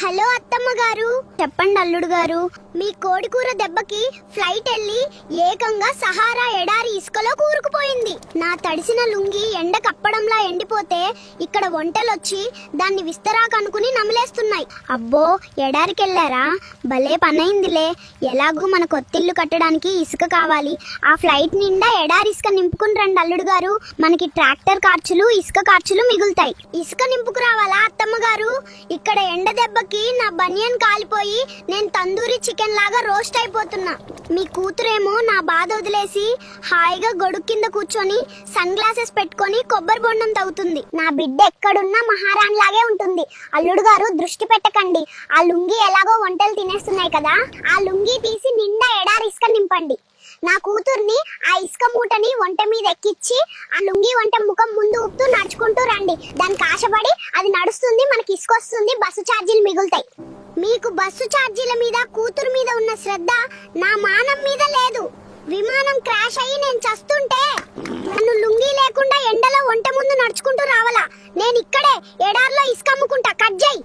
Hello అత్తమ్మ గారు. చెప్పండి అల్లుడు గారు. మీ కోడికూర దెబ్బకి ఫ్లైట్ వెళ్ళి ఏకంగా సహారా ఎడారి ఇసుకలో కూరుకుపోయింది. నా తడిసిన లుంగి ఎండ కప్పడంలా ఎండిపోతే ఇక్కడ వంటలొచ్చి దాన్ని విస్తరాకు అనుకుని నమిలేస్తున్నాయి. అబ్బో, ఎడారికెళ్ళారా? భలే పనైందిలే. ఎలాగూ మన కొత్తిల్లు కట్టడానికి ఇసుక కావాలి. ఆ ఫ్లైట్ నిండా ఎడారి ఇసుక నింపుకుని రండి అల్లుడు గారు. మనకి ట్రాక్టర్ ఖర్చులు, ఇసుక ఖర్చులు మిగులుతాయి. ఇసుక నింపుకు రావాలా అత్తమ్మ గారు? ఇక్కడ ఎండ దెబ్బకి నా బనియన్ కాలిపోయి నేను తందూరి చికెన్ లాగా రోస్ట్ అయిపోతున్నా. మీ కూతురేమో నా బాధ వదిలేసి హాయిగా గొడుగు కింద కూర్చొని సన్ గ్లాసెస్ పెట్టుకొని కొబ్బరి బొండం తవ్వుతుంది. నా బిడ్డ ఎక్కడున్నా మహారాణి లాగే ఉంటుంది. అల్లుడు గారు దృష్టి పెట్టకండి. ఆ లుంగి ఎలాగో వంటలు తినేస్తున్నాయి కదా, ఆ లుంగి తీసి నిండా ఎడారి ఇసుక నింపండి. నా కూతుర్ని ఆ ఇసుక మూటని వంట మీద ఎక్కించి ఆ లుంగి వంట ముఖం ముందు ఊపుతూ నడుచుకుంటూ రండి. దానికి ఆశపడి అది నడుస్తుంది, మనకి ఇసుక వస్తుంది, బస్సు ఛార్జీలు మిగులుతాయి. మీకు బస్సు ఛార్జీల మీద కూతురు మీద ఉన్న శ్రద్ధ నా మానం మీద లేదు. విమానం క్రాష్ అయ్యి నేను చస్తుంటే నన్ను లుంగి లేకుండా ఎండలో వంట ముందు నడుచుకుంటూ రావాలా? నేను ఇక్కడే ఎడార్లో ఇసుక అమ్ముకుంటా. కట్ చేయి.